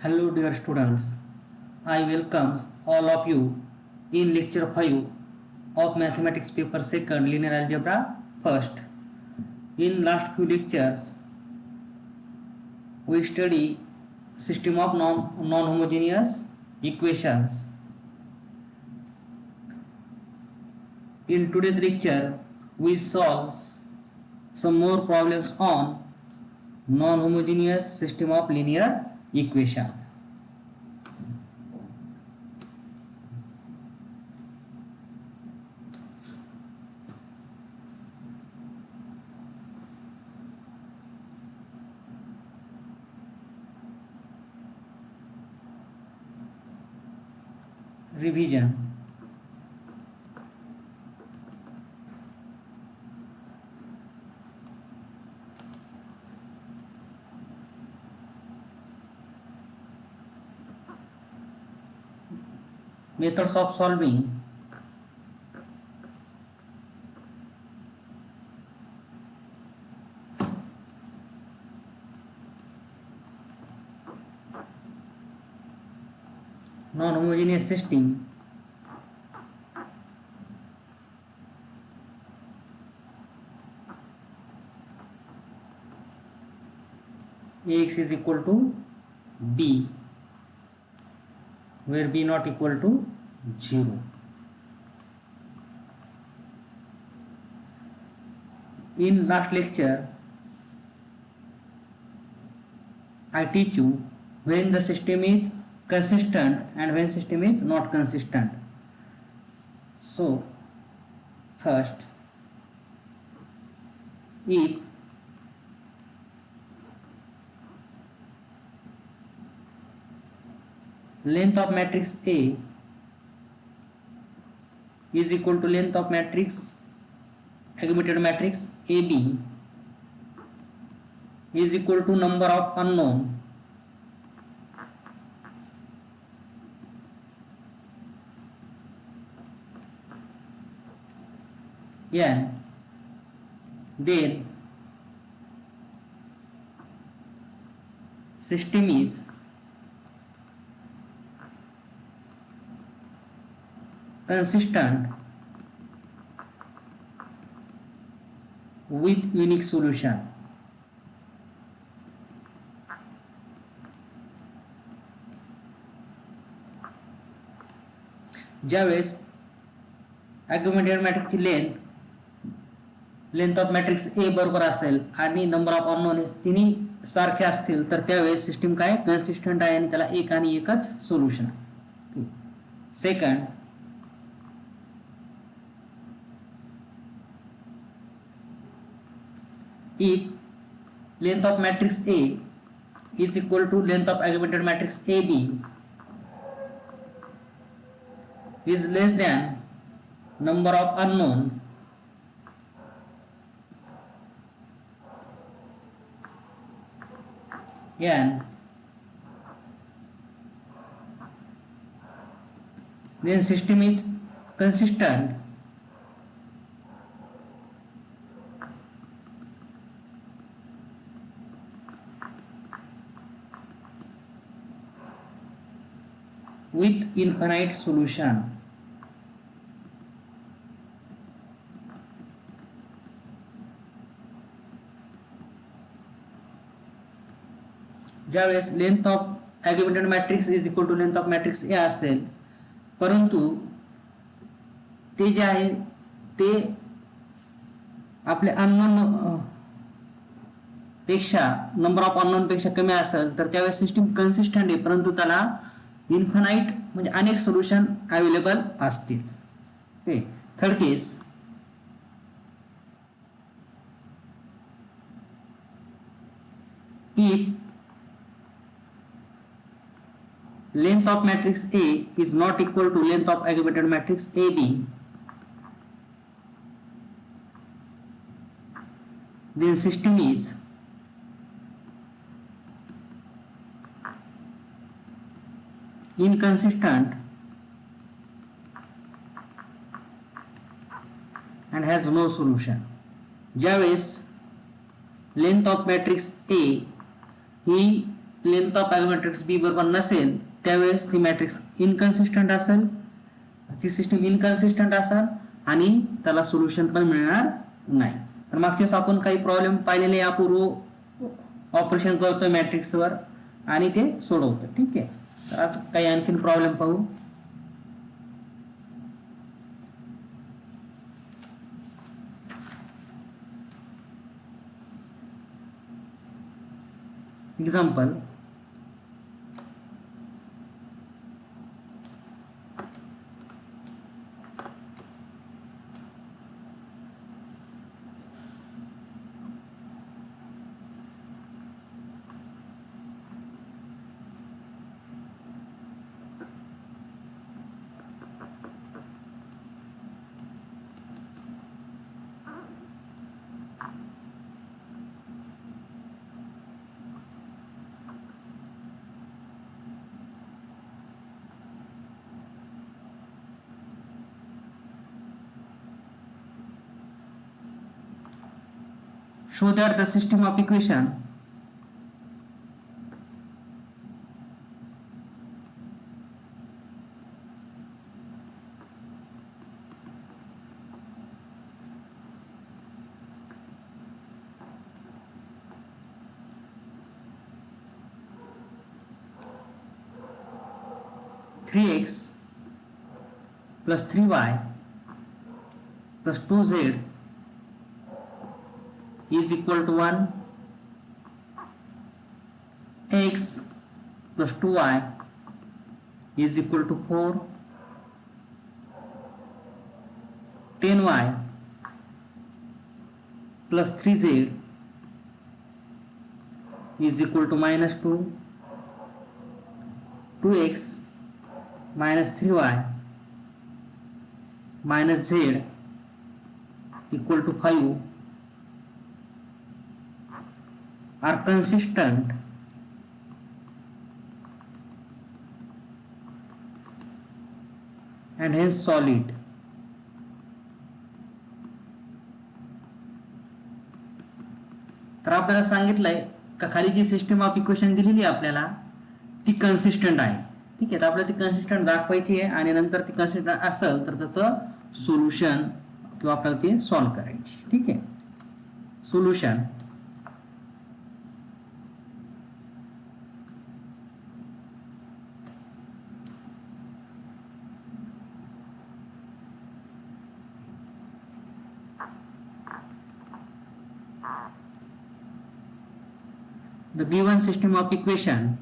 Hello dear students, I welcome all of you in lecture 5 of mathematics paper 2nd linear algebra 1st. In last few lectures we study system of non-homogeneous equations. In today's lecture we solve some more problems on non-homogeneous system of linear equation. Revision. Methods of solving. Non-homogeneous system. Ax is equal to b, where b not equal to 0. In last lecture I teach you when the system is consistent and when system is not consistent. So first, if length of matrix A is equal to length of matrix augmented matrix AB is equal to number of unknown n, then system is consistent with unique solution. ज्यावेळेस augmented matrix ची length of matrix ए बरोबर असेल आणि number of unknown तिन्ही सारखे असतील तर त्यावेळेस सिस्टीम काय कन्सिस्टंट आहे आणि त्याला एक आणि एकच solution. Second, if length of matrix A is equal to length of augmented matrix AB is less than number of unknown n, then system is consistent with infinite solution. ज्यावेळेस length of augmented matrix is equal to length of matrix A असेल, परंतु ते जे आहे ते आपले unknown पेक्षा number of unknown पेक्षा कमी असेल तर त्यावेळेस सिस्टीम कन्सिस्टंट आहे, परंतु त्याला इन्फानाइट म्हणजे अनेक सोल्युशन अवेलेबल असतील. Third case, if length of matrix A is not equal to length of augmented matrix AB, then system is inconsistent and has no solution. ज्यावेळेस लेंथ ऑफ मॅट्रिक्स ए ही length of matrix B बरोबर नसेल त्यावेळेस ती matrix इनकन्सिस्टंट असेल, ती system इनकन्सिस्टंट असेल आणि त्याला सोल्युशन पण मिळणार नाही. तर मागच्या वेळेस आपण काही प्रॉब्लेम पाहिलेले अपूर्व ऑपरेशन करतोय मॅट्रिक्सवर आणि ते सोडवतो. ठीक आहे. तर आता काही आणखीन प्रॉब्लेम पाहू. Example, show that the system of equation three x plus 3y plus 2z is equal to 1, x plus 2y is equal to 4, 10y plus 3z is equal to minus 2, 2x minus 3y minus z equal to 5 are consistent and hence solid. तर आपल्याला सांगितलंय का खाली जी system of equation दिलेली आपल्याला ती consistent आहे. ठीक आहे. तर आपल्याला ती कन्सिस्टंट दाखवायची आहे आणि नंतर ती कन्सिस्टंट असेल तर त्याचं सोल्युशन किंवा आपल्याला ती सॉल्व्ह करायची. ठीक आहे. Solution, the given system of equation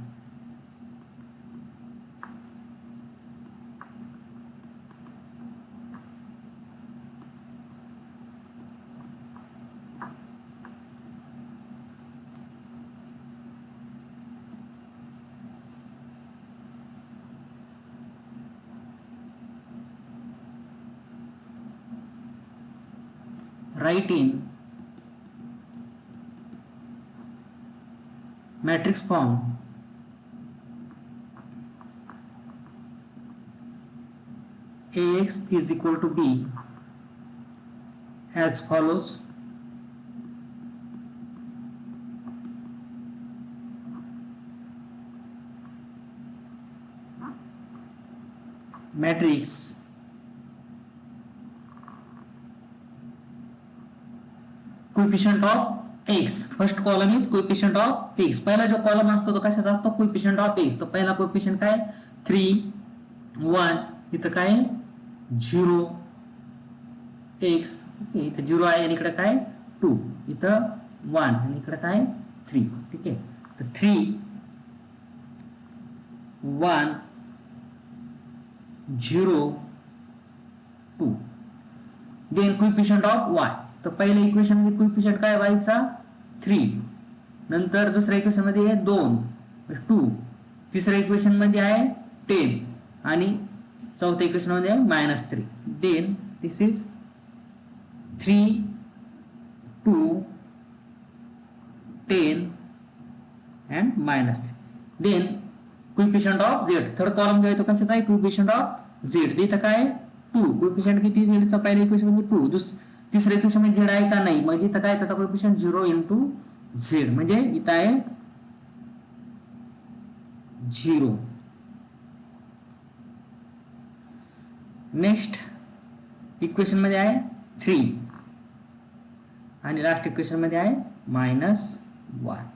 write in matrix form Ax is equal to B as follows. Matrix coefficient of x, first column is coefficient of x. पहिला जो कॉलम असतो तो कशाचा असतो? Coefficient of x. तो पहिला coefficient काय? 3, 1. इथं काय? 0 x. ओके. इथं 0 आहे आणि इकडे काय? 2. इथं 1 आणि इकडे काय? 3. ठीक आहे. तर 3, 1, 0, 2. Then coefficient of y. तर पहिल्या इक्वेशन मध्ये कोएफिशिएंट काय y चा? 3. नंतर दुसऱ्या इक्वेशन मध्ये आहे 2, 2. तिसऱ्या इक्वेशन मध्ये आहे 10 आणि चौथ्या इक्वेशन मध्ये आहे -3. Then this is 3, 2, 10 and -3. Then coefficient of z. Third column जो आहे तो कशाचा आहे? Coefficient of z. इथं काय? 2. कोएफिशिएंट किती? z चा पहिल्या इक्वेशन मध्ये 2. तिसऱ्या इक्वेशन मध्ये z आहे का? नाही. मग इथं काय? त्याचा कोएफिशिएंट 0 into z. म्हणजे इथं आहे 0. नेक्स्ट इक्वेशन मध्ये आहे 3 आणि लास्ट इक्वेशन मध्ये आहे -1.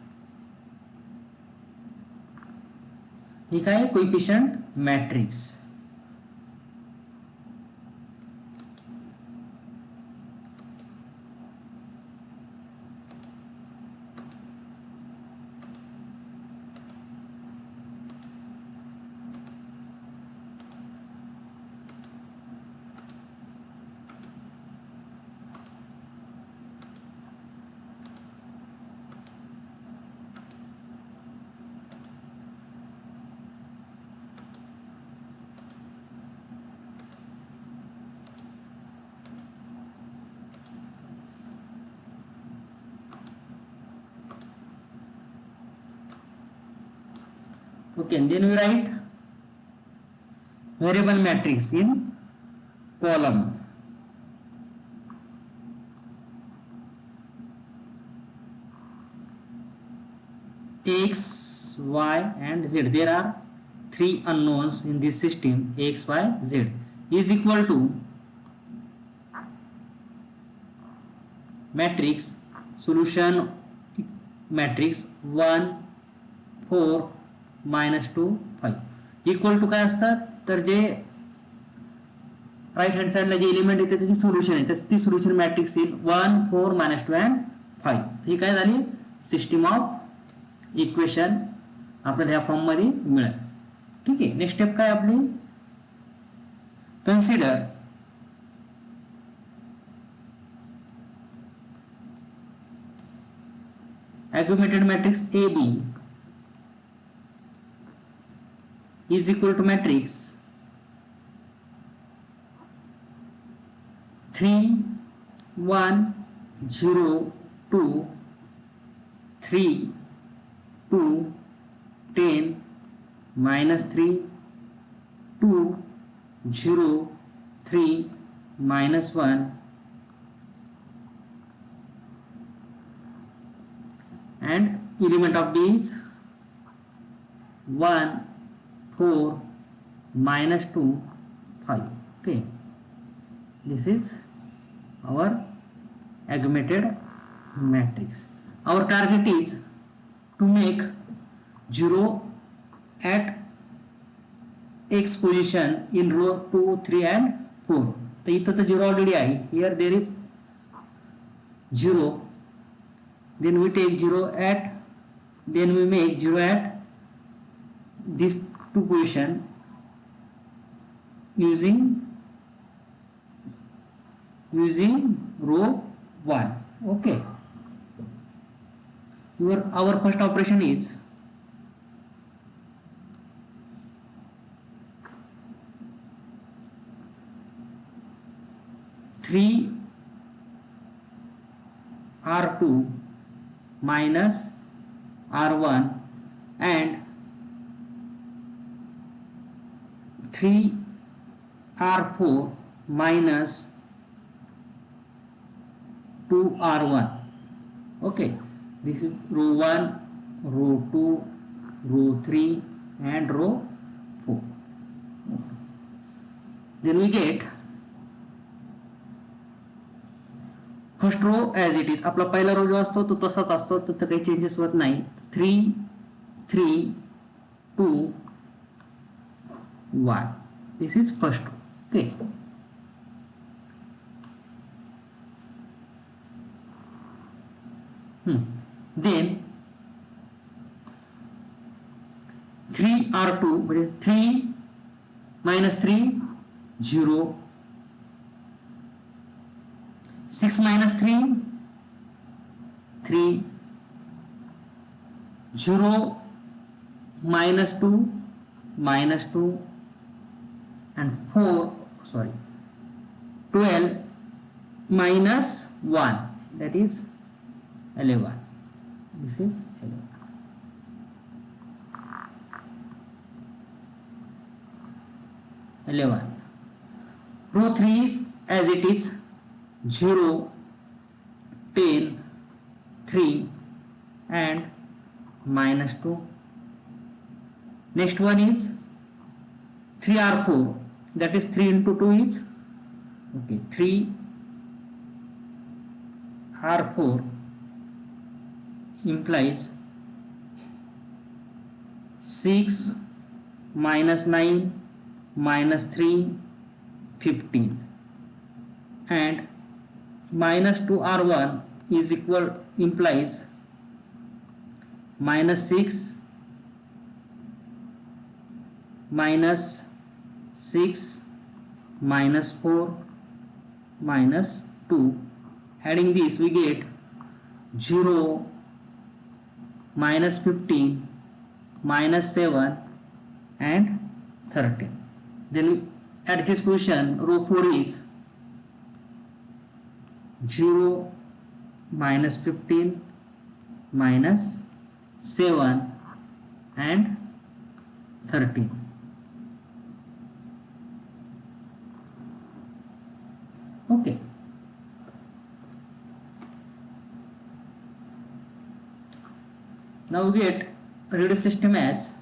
ही काय coefficient matrix. Okay, and then we write variable matrix in column. X, Y and Z. There are three unknowns in this system, X, Y, Z is equal to matrix solution matrix 1 4 -2 5 equal to काय असतात तर जे right hand साइडला जे element येते त्याची solution आहे ती solution matrix येईल 1 4 -2 and 5. ही काय झाली सिस्टीम ऑफ इक्वेशन आपल्याला ह्या फॉर्म मध्ये मिळेल. ठीक आहे. नेक्स्ट स्टेप काय आपली consider aggregated matrix AB is equal to matrix 3 1 0 2 3 2 10 -3 2 0 3 -1 and element of B is 1 4 -2 5. Okay, this is our aggregated matrix. Our target is to make 0 at x position in row 2 3 and 4. तर इथं तर 0 already आहे. Here there is 0, then we take 0 at, then we make 0 at this two position using row 1. Okay, our first operation is three R2 minus R1 and 3 R4 minus 2 R1. Okay, this is row 1, row 2, row 3 and row 4. Then we get first row as it is. आपला पहिला रो जो असतो तो तसाच असतो, तर काही changes होत नाही. 3 3 2 1. This is first row. Okay, then 3 R2 म्हणजे 3 -3 0 6 -3 3 0 -2 -2 and 12 -1, that is 11. This is 11. Row 3 is as it is 0 10 3 and -2 Next one is 3R4, that is 3 into 2 is 3R4 implies 6 minus 9 minus 3 15, and minus 2R1 is equal implies minus 6 minus 6 minus 4 minus 2. Adding this we get 0 minus 15 minus 7 and 13. Then at this position row 4 is 0 minus 15 minus 7 and 13. Okay. Now we get reduced system as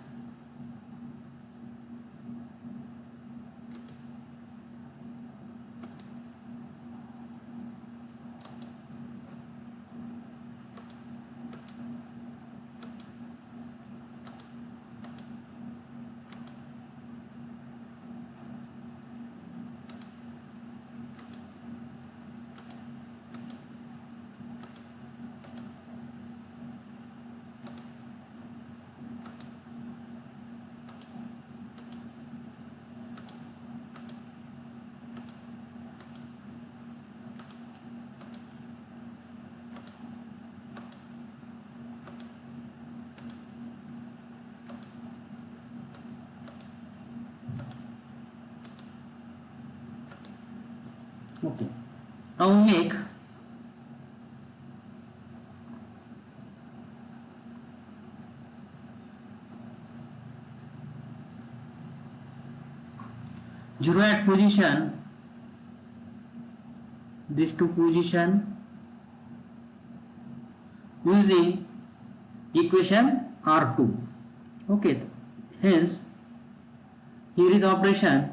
okay. Now we make zero at position, these two position using equation R2. Okay, hence here is operation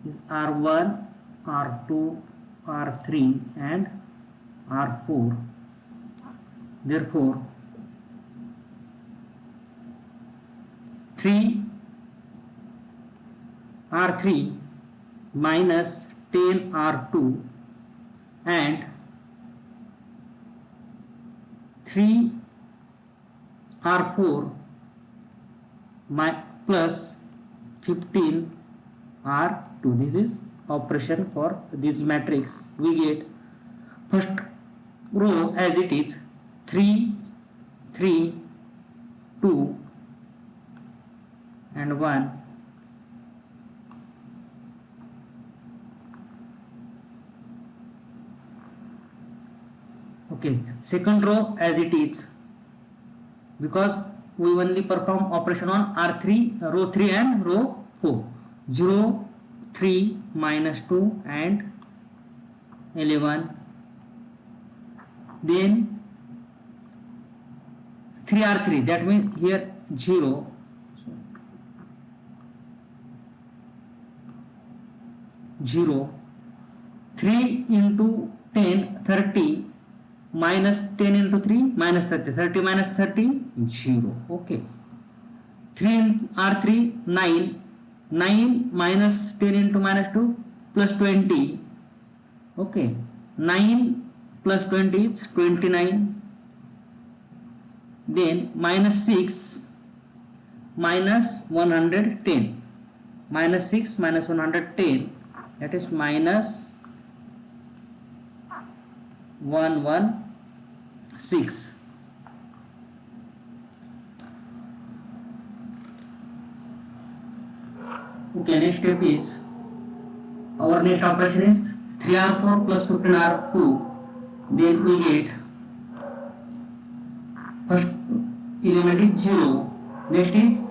is R1, R2, R3 and R4. Therefore 3 R3 minus 10 R2 and 3 R4 plus 15 R2. This is operation for this matrix. We get first row as it is 3 3 2 and 1. Okay, second row as it is, because we only perform operation on R3, row 3 and row 4. 0 3 minus 2 and 11, then 3R3, that means here 0, 0, 3 into 10 30 minus 10 into 3 minus 30, 30 minus 30 0. Okay, 3 R3 9, 9 minus 10 into minus 2 plus 20. Okay, 9 plus 20 is 29. Then minus 6 minus 110, minus 6 minus 110, that is minus 116. Okay, next step is our next operation is 3R4 plus 15R2. Then we get first element is 0. Next is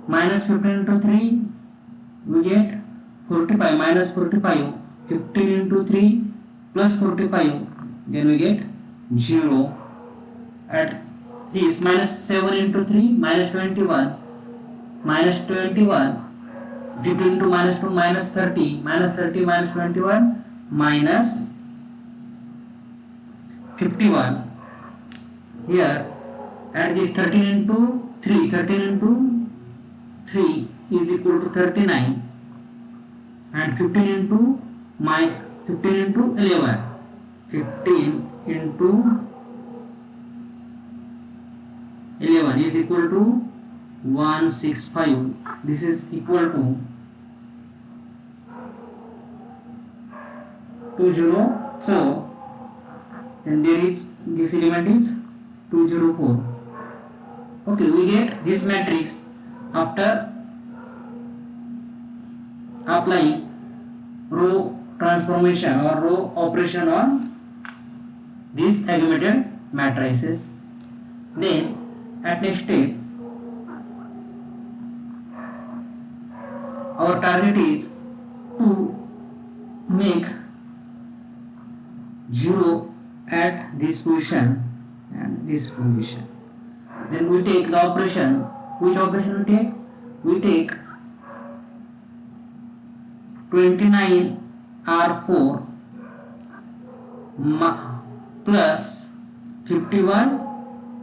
minus 15 into 3. We get 45 minus 45. 15 into 3 plus 45. Then we get 0. At this minus 7 into 3 minus 21. minus 21, 15 into minus 2 minus 30, minus 30 minus 21 minus 51. Here add this 13 into 3, 13 into 3 is equal to 39, and 15 into 11, 15 into 11 is equal to 165. This is equal to 204. And there is this element is 204. Okay, we get this matrix after applying row transformation or row operation on these aggregated matrices. Then at next step, our target is to make 0 at this position and this position. Then we take the operation. Which operation we take? We take 29 R4 plus 51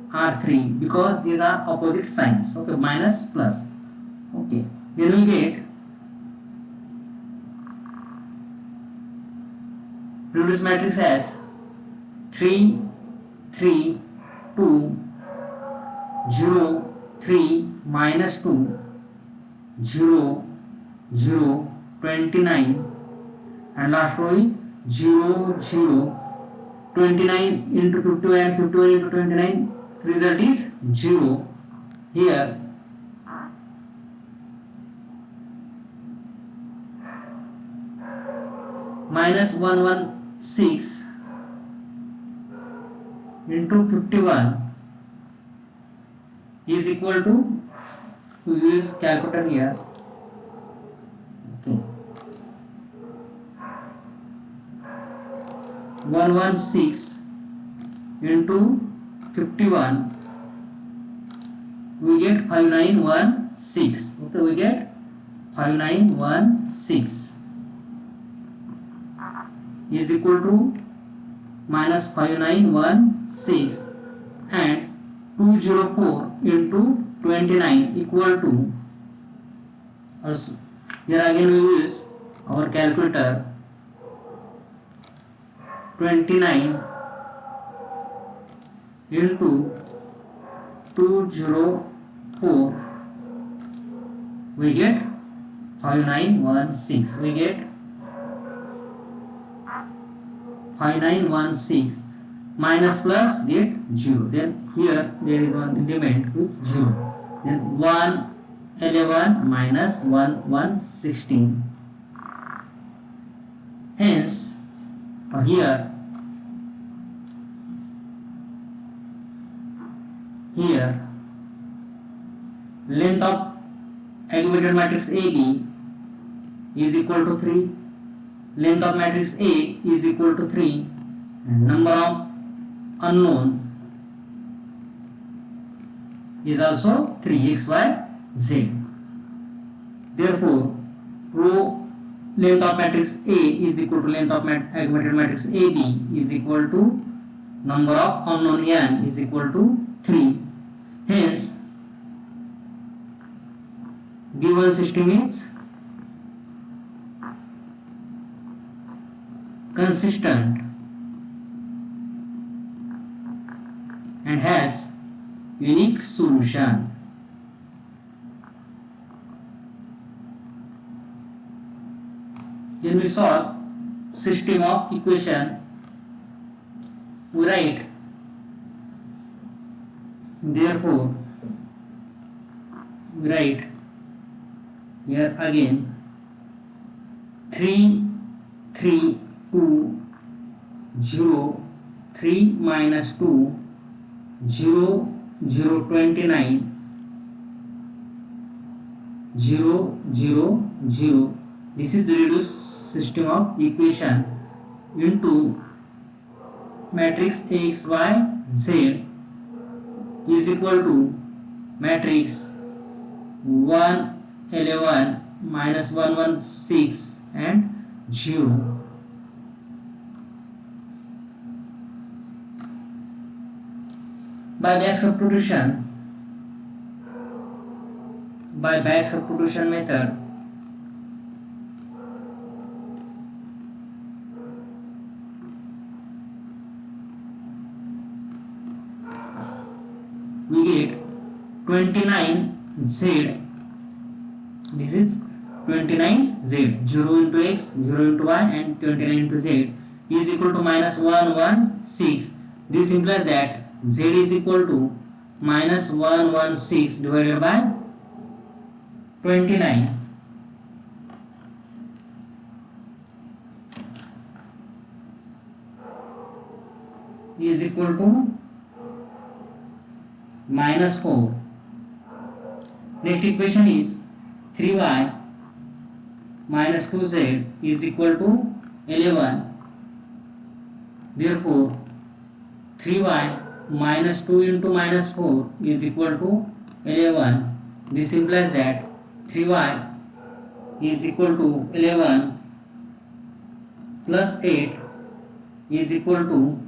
R3, because these are opposite signs. Okay, minus plus. Okay, then we get reduced matrix as 3 3 2 0 3 minus 2 0 0 29, and last row is 0 0 29 into 51 and 51 into 29, result is 0. Here minus 116 into 51 is equal to, we use calculator here. Okay, 116 into 51, we get 5916. Okay, we get 5916 is equal to minus 5916, and 204 into 29 equal to, also here again we use our calculator. 29 into 204, we get 5916. We get 5916 minus plus get 0. Then here there is one element with 0. Then 111 minus 116. Hence here length of aggregated matrix AB is equal to 3, length of matrix A is equal to 3, and number of unknown is also 3, x, y, z. Therefore, row length of matrix A is equal to length of aggregated matrix AB is equal to number of unknown n is equal to 3. Hence, given system is consistent and has unique solution. Then we solve system of equation. We write, therefore we write here again 3 3 2 0 3 minus 2 0 0 29 0 0 0. This is reduced system of equation into matrix X, Y, Z is equal to matrix 111 minus 116 and 0. By back substitution method, we get 29z. This is 29z, 0 into x, 0 into y, and 29 into z is equal to minus 116. This implies that z is equal to minus 116 divided by 29. Is equal to minus 4. Next equation is 3y minus 2z is equal to 11. Therefore, 3y minus 2 into minus 4 is equal to 11. This implies that 3y is equal to 11 plus 8 is equal to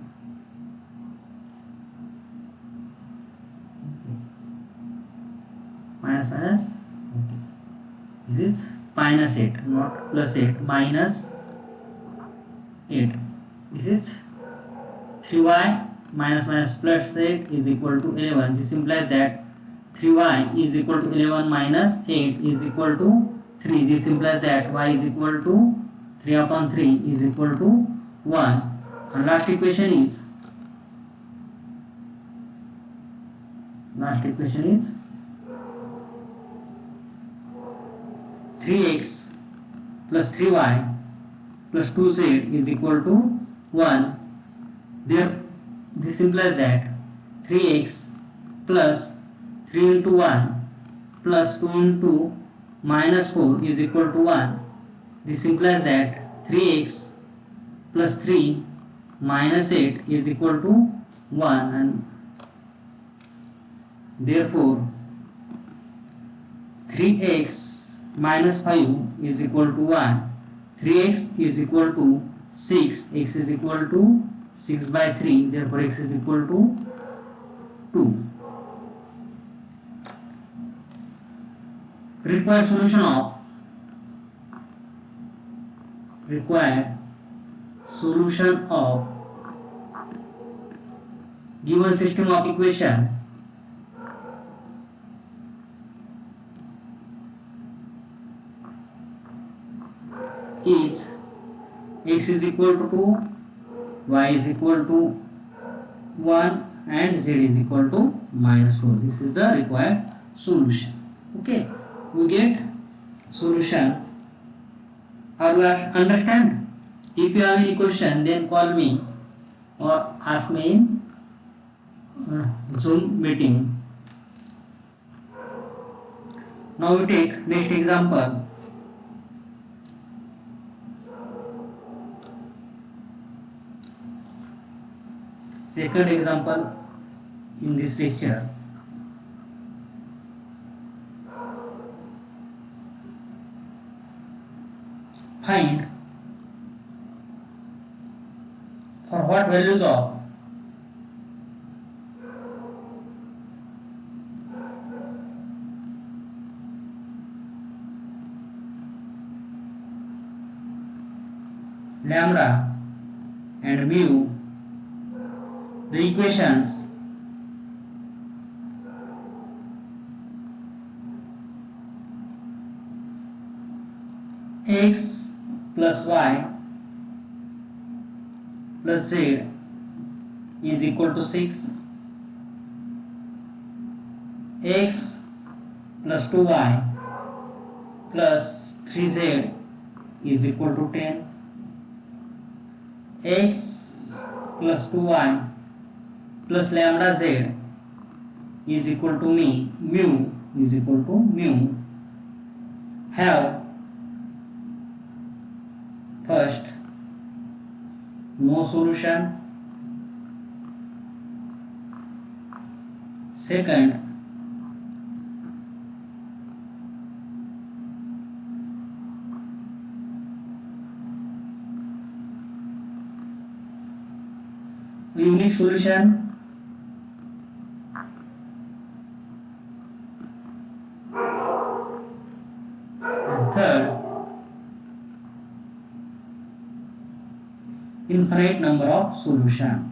minus okay. This is minus 8, not plus 8, minus 8. This is 3y minus plus 8 is equal to 11. This implies that 3y is equal to 11 minus 8 is equal to 3. This implies that y is equal to 3 upon 3 is equal to 1. And last equation is 3x plus 3y plus 2z is equal to 1. This implies that 3x plus 3 into 1 plus 2 into minus 4 is equal to 1. This implies that 3x plus 3 minus 8 is equal to 1, and therefore 3x minus 5 is equal to 1. 3x is equal to 6. X is equal to 6 by 3. Therefore x is equal to 2. Required solution of given system of equation is x is equal to 2, y is equal to 1, and z is equal to minus 4. This is the required solution. Okay, we get solution. Are you understand? If you have any question, then call me or ask me in Zoom meeting. Now we take next example. Second example in this lecture. Find for what values of lambda and mu the equations x plus y plus z is equal to 6, x plus 2y plus 3z is equal to 10, x plus 2y plus lambda z is equal to mu is equal to mu. Have first no solution, second unique solution. And third, infinite number of solution.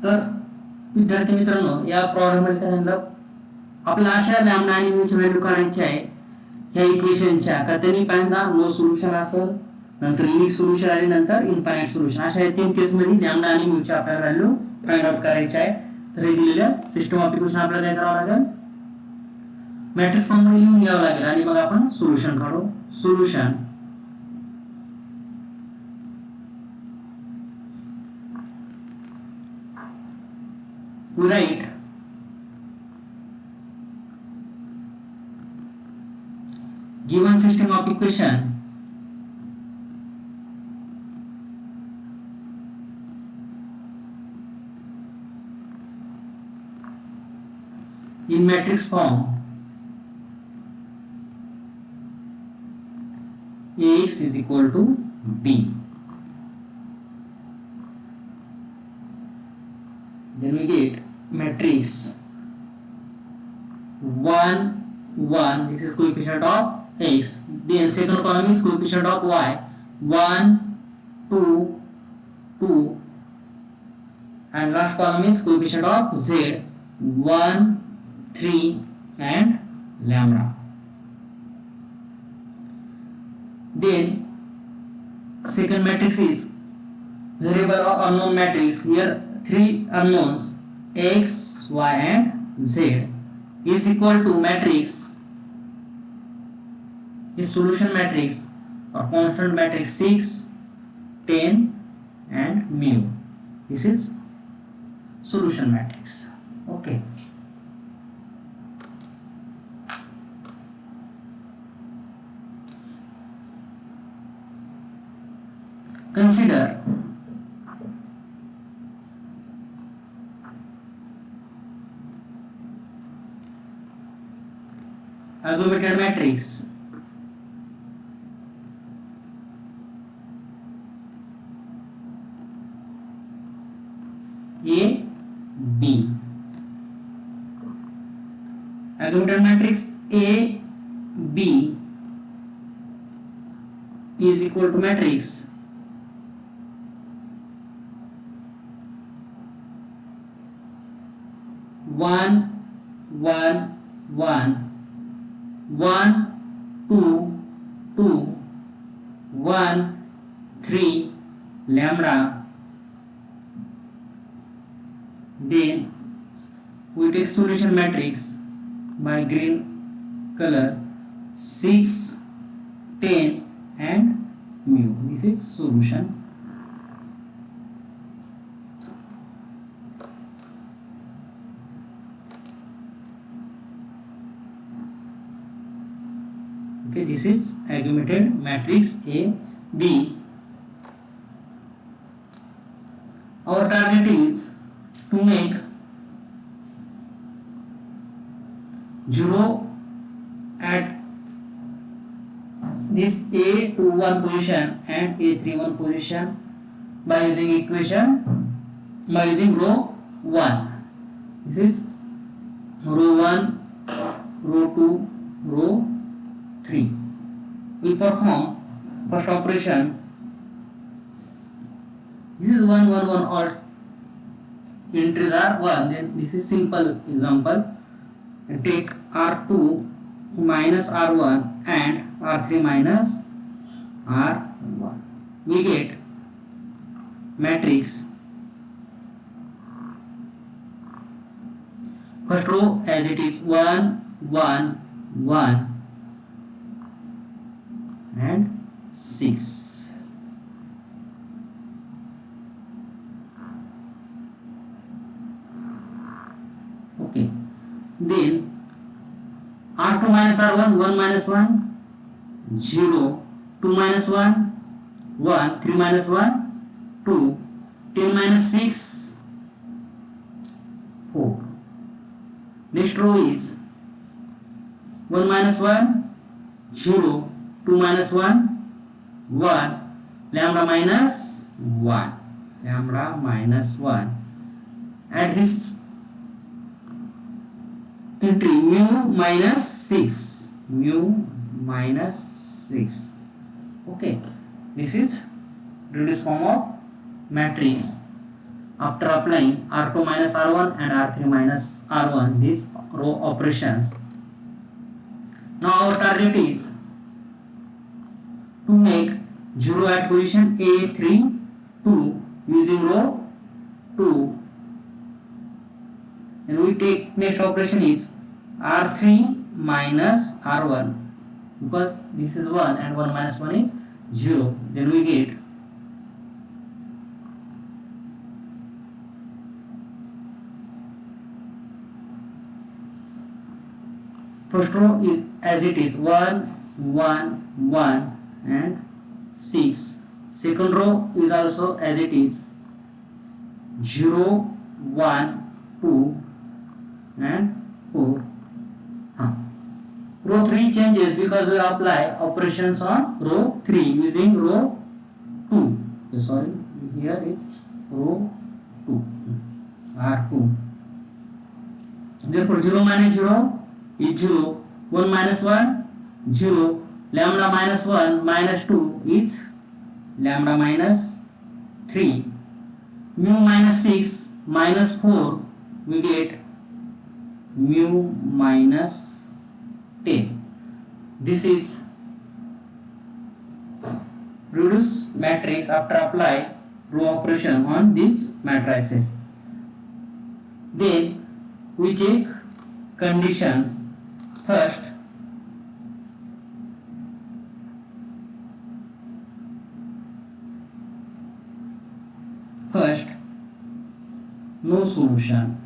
तर विद्यार्थी मित्रांनो, या problem मध्ये काय झालं, आपल्याला अशा lambda आणि म्यूची व्हॅल्यू काढायची आहे या इक्वेशनच्या. का त्यांनी पहिल्यांदा नो सोल्युशन असेल, नंतर युनिक सोल्युशन आणि नंतर इनफायनाइट सोल्युशन, अशा या तीन केस मध्ये लॅम्बडा आणि म्यूची आपल्याला व्हॅल्यू फाइंड आउट करायची आहे. तर हे दिलेलं सिस्टम ऑफ इक्वेशन आपल्याला काय करावं लागेल, मॅट्रिक्स फॉर्म मध्ये लिहून घ्यावं लागेल आणि मग आपण सोल्युशन काढू. Solution we write given system of equation in matrix form Ax is equal to B. Then we get matrix 1 1, this is coefficient of x. Then second column is coefficient of y, 1 2 2, and last column is coefficient of z, 1 3 and lambda. Then second matrix is variable or unknown matrix. Here three unknowns x, y and z is equal to matrix is solution matrix or constant matrix 6 10 and mu. This is solution matrix. Okay, consider aggregated matrix A B. Aggregated matrix A B is equal to matrix 1 1 1 1 2 2 1 3 lambda. Then we take solution matrix by green color 6 10 and mu. This is solution. Okay, this is aggregated matrix A B. Our target is to make 0 at this A21 position and A31 position by using equation, by using row 1. This is row 1, row 2, row 3. We perform first operation. This is 1 1 1, all entries are 1. Then this is simple example. Take R2 minus R1 and R3 minus R1. We get matrix. First row as it is 1 1 1 and 6. Okay, then R2 minus R1, 1 minus 1, 0, 2 minus 1, 1, 3 minus 1, 2, 10 minus 6, 4. Next row is 1 minus 1 0, 2 minus 1 1, lambda minus 1, lambda minus 1. At this entry mu minus 6, mu minus 6. Okay, this is reduced form of matrix after applying R2 minus R1 and R3 minus R1, these row operations. Now our target is to make 0 at position A3 2 using row 2, and we take next operation is R3 minus R1, because this is 1 and 1 minus 1 is 0, then we get first row is as it is 1 1 1 and 6. Second row is also as it is 0 1 2 and 4. Row 3 changes because we apply operations on row 3 using row 2. Okay, sorry, here is row 2, R2. Therefore 0 minus 0 is 0, 1 minus 1 0, lambda minus 1 minus 2 is lambda minus 3, mu minus 6 minus 4, we get mu minus 10. This is reduced matrix after apply row operation on these matrices. Then we check conditions. First, no solution.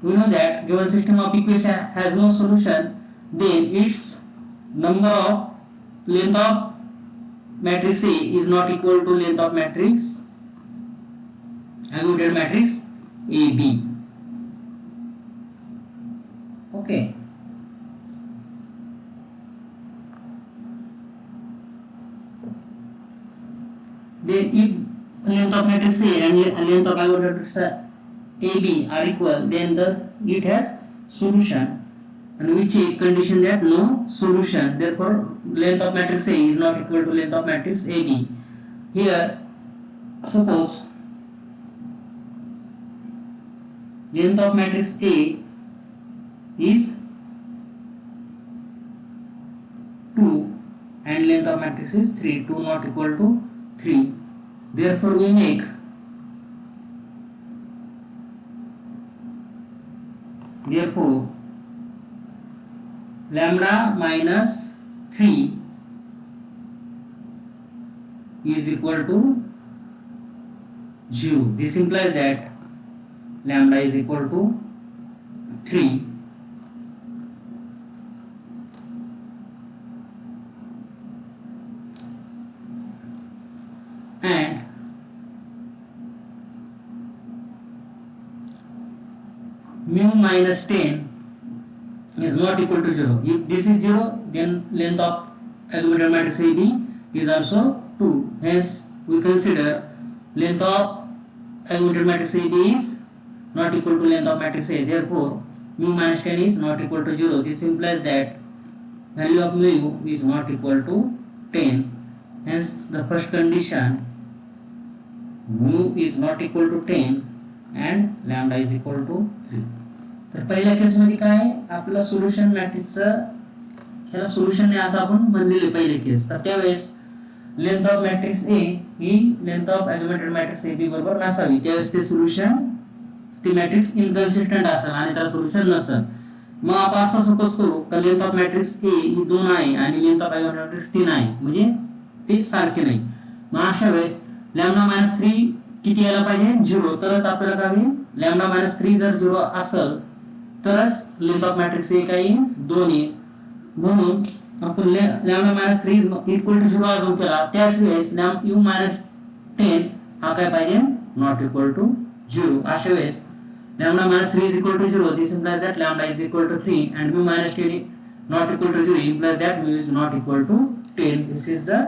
We know that given system of equation has no solution, then its number of length of matrix A is not equal to length of matrix aggregated matrix AB. Okay. Then if length of matrix A and length of aggregated matrix AB are equal, then thus it has solution, and we check condition that no solution. Therefore, length of matrix A is not equal to length of matrix AB. Here, suppose length of matrix A is 2 and length of matrix is 3, 2 not equal to 3. Therefore, we make lambda minus 3 is equal to 0. This implies that lambda is equal to 3. And mu minus 10 is not equal to 0. If this is 0, then length of aggregated matrix AB is also 2. Hence, we consider length of aggregated matrix AB is not equal to length of matrix A. Therefore, mu minus 10 is not equal to 0. This implies that value of mu is not equal to 10. Hence, the first condition, mu is not equal to 10 and lambda is equal to 3. तर पहिल्या case मध्ये काय आपलं solution मॅट्रिक्सचं ह्याला solution आहे असं आपण म्हणलेले पहिले केस. तर त्यावेळेस लेंथ ऑफ मॅट्रिक्स ए ही लेंथ ऑफ एलिमेंटेड मॅट्रिक्स ए बी बरोबर नसावी. त्यावेळेस ते सोल्युशन ती मॅट्रिक्स इनकन्सिस्टंट असेल आणि त्याला सोल्युशन नसेल. मग आपण असं सपोज करू की लेंथ ऑफ मॅट्रिक्स ए ही 2 आहे आणि लेंथ ऑफ एलिमेंटेड मॅट्रिक्स 3 आहे, म्हणजे ते सारखे नाही. मग अशा वेळेस लॅम्बडा मायनस 3 किती यायला पाहिजे 0, तरच आपल्याला काय होईल लॅम्बडा मायनस 3 जर 0 असेल तरच लेंथ ऑफ मॅट्रिक्स ए काही 2 येईल. म्हणून आपण लॅम्बडा मायनस 3 इक्वल टू 0 अजून केला, त्याच वेळेस यू मायनस 10 हा काय पाहिजे नॉट इक्वल टू 0. अशा वेळेस lambda minus 3 is equal to 0. This implies that lambda is equal to 3 and mu minus 10 is not equal to 0 implies that mu is not equal to 10. This is the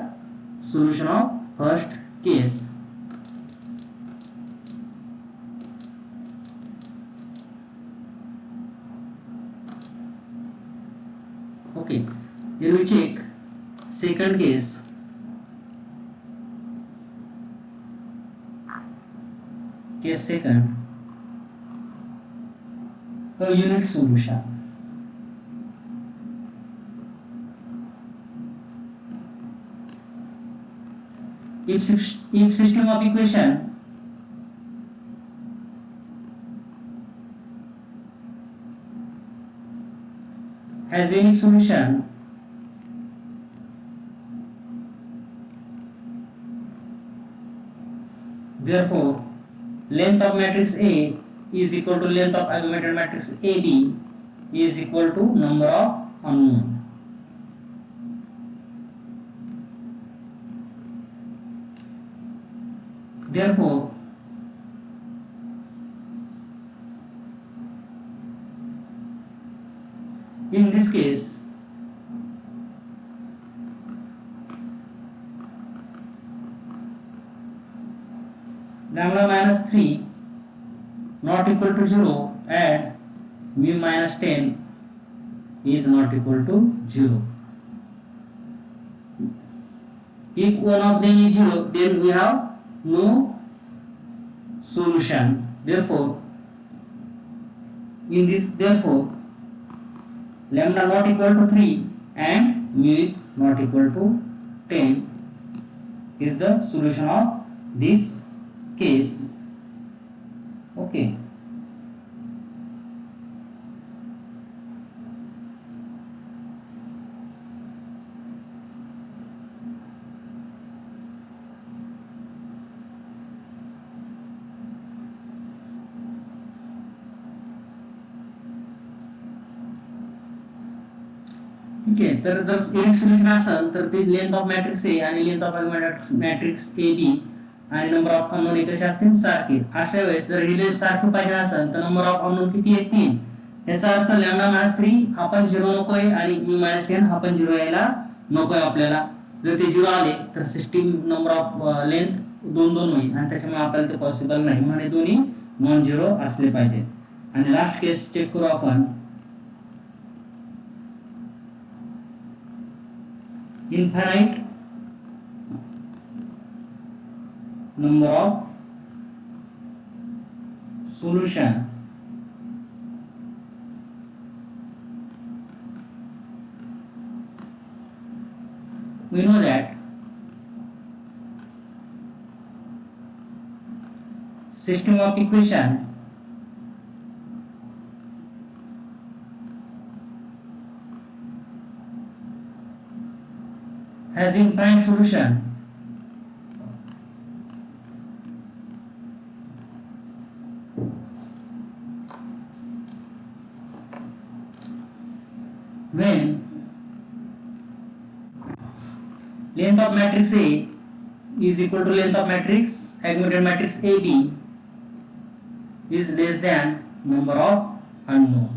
solution of first case. Okay, then we check second case. Case second, a unique solution. If system of equation has unique solution, therefore length of matrix A is equal to length of augmented matrix AB is equal to number of unknown. Therefore, in this case, lambda minus 3 not equal to 0 and mu minus 10 is not equal to 0. If one of them is 0, then we have no solution. Therefore, lambda not equal to 3 and mu is not equal to 10 is the solution of this case. Okay. ठीक आहे, तर जर unique solution असेल तर ते length of matrix A आणि length of matrix A B आणि number of unknown कसे असतील सारखे. अशा वेळेस जर रिलेज सारखे पाहिजे असेल तर नंबर ऑफ अननोन किती आहे 3. याचा अर्थ लॅम्डा मायनस 3 हा पण 0 नकोय आणि म्यू मायनस 10 हा पण 0 यायला नकोय आपल्याला. जर ते 0 आले तर सिस्टीम नंबर ऑफ लेंथ 2 होईल आणि त्याच्यामुळे आपल्याला ते पॉसिबल नाही. म्हणजे दोन्ही नॉन झिरो असले पाहिजे. आणि लास्ट केस चेक करू आपण. Infinite number of solution we know that system of equation has infinite solution when length of matrix A is equal to length of matrix augmented matrix AB is less than number of unknown.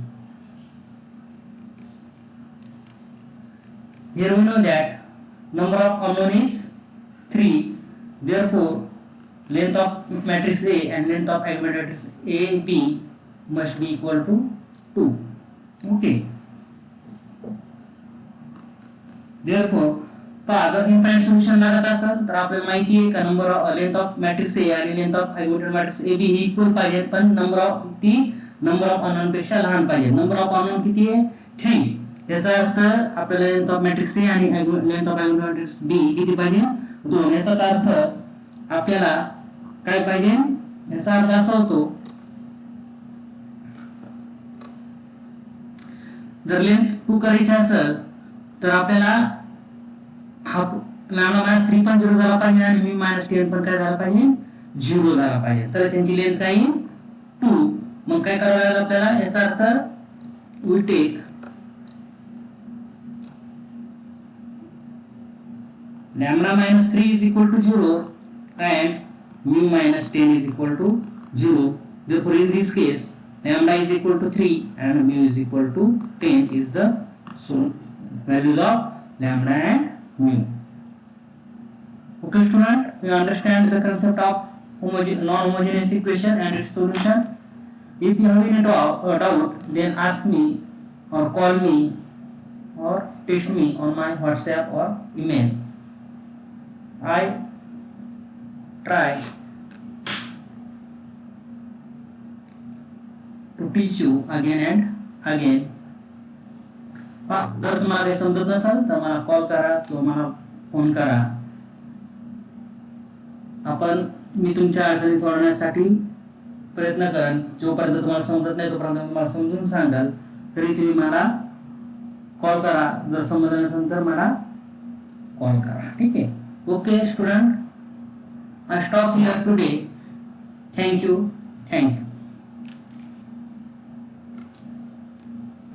Here we know that number of unknown is 3. Therefore, length of matrix A and length of augmented matrix AB must be equal to 2. Okay. Therefore, जर infinite solution लागत असेल तर आपल्याला माहिती आहे का number of length of matrix A आणि length of augmented matrix AB ही इक्वल पाहिजे, पण नंबर ऑफ अननोन पेक्षा लहान पाहिजे. नंबर ऑफ अननोन किती आहे 3. याचा अर्थ आपल्याला लेंथ ऑफ मॅट्रिक्स ए आणि length of augmented matrix B किती पाहिजे 2. याचा अर्थ आपल्याला काय पाहिजे, याचा अर्थ असा होतो जर लेंथ 2 करायची असेल तर आपल्याला हा लॅम्डा मायनस 3 पण 0 झाला पाहिजे आणि म्यू मायनस 10 पण काय झाला पाहिजे 0 झाला पाहिजे. तर त्यांची लेंथ काय 2. मग काय करावं लागेल आपल्याला, याचा अर्थ we take lambda minus 3 is equal to 0 and mu minus 10 is equal to 0. Therefore in this case lambda is equal to 3 and mu is equal to 10 is the values of lambda and mu. Okay student, you understand the concept of non-homogeneous equation and its solution. If you have any doubt, then ask me or call me or text me on my WhatsApp or email. I try to teach you again and again. जर तुम्हाला काही समजत नसेल तर मला call करा किंवा मला फोन करा. मी तुमच्या अडचणी सोडवण्यासाठी प्रयत्न करेन. जोपर्यंत तुम्हाला समजत नाही तोपर्यंत मला समजून सांगाल. तरी तुम्ही मला कॉल करा. जर समजलं नसेल तर मला कॉल करा. ठीक आहे. Okay student, I stop here today. Thank you.